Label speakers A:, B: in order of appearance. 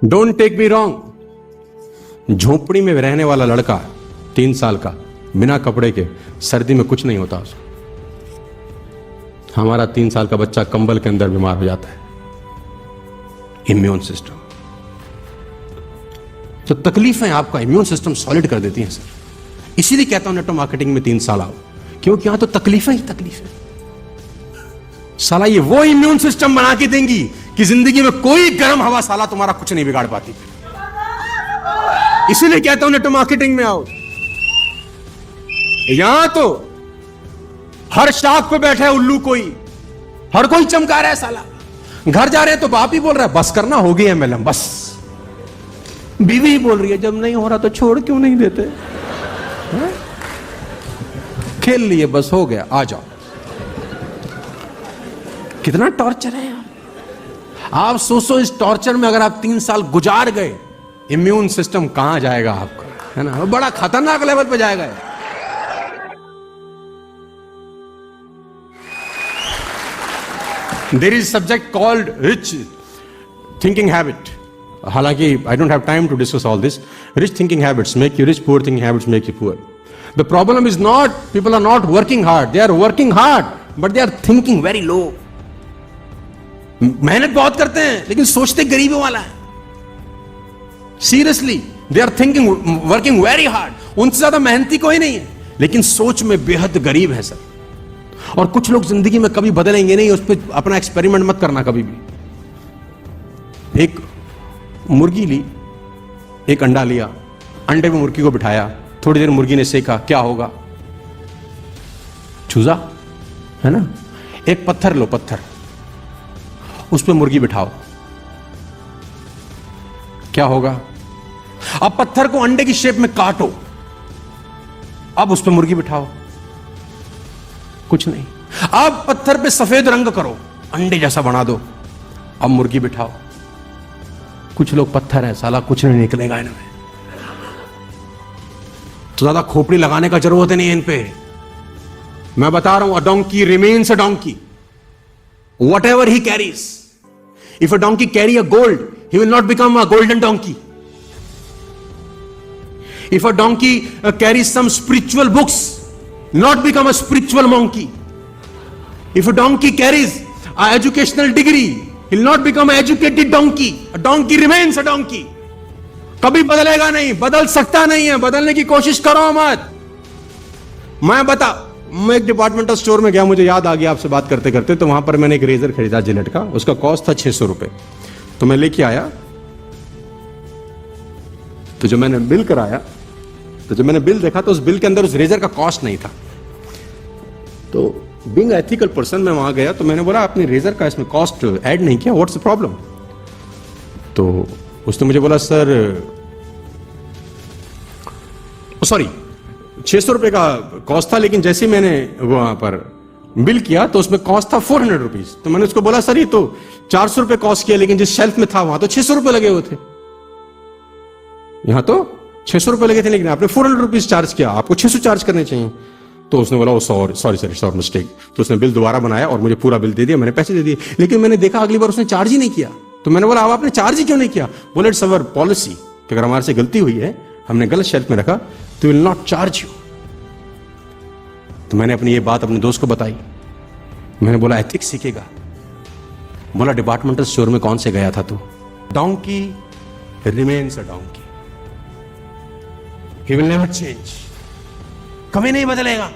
A: Don't take me wrong, झोपड़ी में रहने वाला लड़का 3 साल का बिना कपड़े के, सर्दी में कुछ नहीं होता उसको। हमारा 3 साल का बच्चा कंबल के अंदर बीमार हो जाता है। इम्यून सिस्टम, तो तकलीफें आपका इम्यून सिस्टम सॉलिड कर देती हैं सर। इसीलिए कहता हूं नेटवर्क मार्केटिंग में 3 साल आओ, क्योंकि यहां तो तकलीफें ही तकलीफें। साला ये वो इम्यून सिस्टम बना के देंगी कि जिंदगी में कोई गर्म हवा साला तुम्हारा कुछ नहीं बिगाड़ पाती। इसीलिए कहता हूं नेटवर्क मार्केटिंग में आओ। यहां तो हर शाख पे बैठा है उल्लू, कोई हर कोई चमका रहा है साला। घर जा रहे हैं तो बाप ही बोल रहा है बस करना, हो गई एमएलएम बस। बीवी ही बोल रही है जब नहीं हो रहा तो छोड़ क्यों नहीं देते, खेल लिए बस हो गया, आ जाओ। कितना टॉर्चर है यार। आप सोचो इस टॉर्चर में अगर आप 3 साल गुजार गए, इम्यून सिस्टम कहां जाएगा आपका, है ना, वो बड़ा खतरनाक लेवल पे जाएगा। There is a subject called rich thinking habit. हालांकि I don't have time to discuss all this. Rich thinking habits make you rich, poor thinking habits make you poor. The problem is not people are not working hard. They are working hard, but they are thinking very low. मेहनत बहुत करते हैं लेकिन सोचते गरीबों वाला है। Seriously, they are thinking, working very hard. उनसे ज्यादा मेहनती कोई नहीं है, लेकिन सोच में बेहद गरीब है सर। और कुछ लोग जिंदगी में कभी बदलेंगे नहीं, उस पर अपना एक्सपेरिमेंट मत करना कभी भी। एक मुर्गी ली, एक अंडा लिया, अंडे में मुर्गी को बिठाया, थोड़ी देर मुर्गी ने सेका, क्या होगा, चूजा, है ना। एक पत्थर लो, पत्थर, उस पर मुर्गी बिठाओ, क्या होगा। अब पत्थर को अंडे की शेप में काटो, अब उस पर मुर्गी बिठाओ, कुछ नहीं। अब पत्थर पे सफेद रंग करो, अंडे जैसा बना दो, अब मुर्गी बिठाओ, कुछ लोग पत्थर है साला, कुछ नहीं निकलेगा इनमें। तो ज्यादा खोपड़ी लगाने का जरूरत नहीं है इन पे। मैं बता रहा हूं, a donkey remains a donkey whatever he carries. If a donkey carry a gold, he will not become a golden donkey. If a donkey carries some spiritual books, not become a spiritual monkey. If a donkey carries an educational degree, he'll not become an educated donkey. A donkey remains a donkey. कभी बदलेगा नहीं, बदल सकता नहीं है, बदलने की कोशिश करो मत। मैं एक डिपार्टमेंटल स्टोर में गया, मुझे याद आ गया आपसे बात करते करते, तो वहां पर मैंने एक रेजर खरीदा जिलेट का, उसका कॉस्ट था 600 रुपए। तो मैं लेके आया, तो जो मैंने बिल कराया, तो जब मैंने बिल देखा तो उस बिल के अंदर उस रेजर का कॉस्ट नहीं था। तो बीइंग एथिकल पर्सन मैं वहां गया, तो मैंने बोला आपने रेजर का इसमें कॉस्ट ऐड नहीं किया, व्हाट्स द प्रॉब्लम। तो उसने मुझे बोला सर सॉरी 600 रुपए का कॉस्ट था, लेकिन जैसे मैंने वहां पर बिल किया तो उसमें कॉस्ट था 400 रुपीज। तो मैंने उसको बोला सर ये तो 400 रुपए कॉस्ट किया, लेकिन जिस शेल्फ में था वहां तो 600 रुपए लगे हुए थे, यहां तो 600 रुपए लगे थे, लेकिन आपने 400 रुपीज चार्ज किया, आपको 600 चार्ज करने चाहिए। तो उसने बोला सॉरी मिस्टेक। तो उसने बिल दोबारा बनाया और मुझे पूरा बिल दे दिया, मैंने पैसे दे दिए। लेकिन मैंने देखा अगली बार उसने चार्ज ही नहीं किया। तो मैंने बोला अब आपने चार्ज ही क्यों नहीं किया। बोले इट्स अवर पॉलिसी कि अगर हमारे से गलती हुई है, हमने गलत शेल्फ में रखा, तो विल नॉट चार्ज यू। तो मैंने अपनी ये बात अपने दोस्त को बताई। मैंने बोला एथिक्स सीखेगा। बोला डिपार्टमेंटल स्टोर में कौन से गया था तू। Donkey remains a donkey, he will never change, कभी नहीं बदलेगा।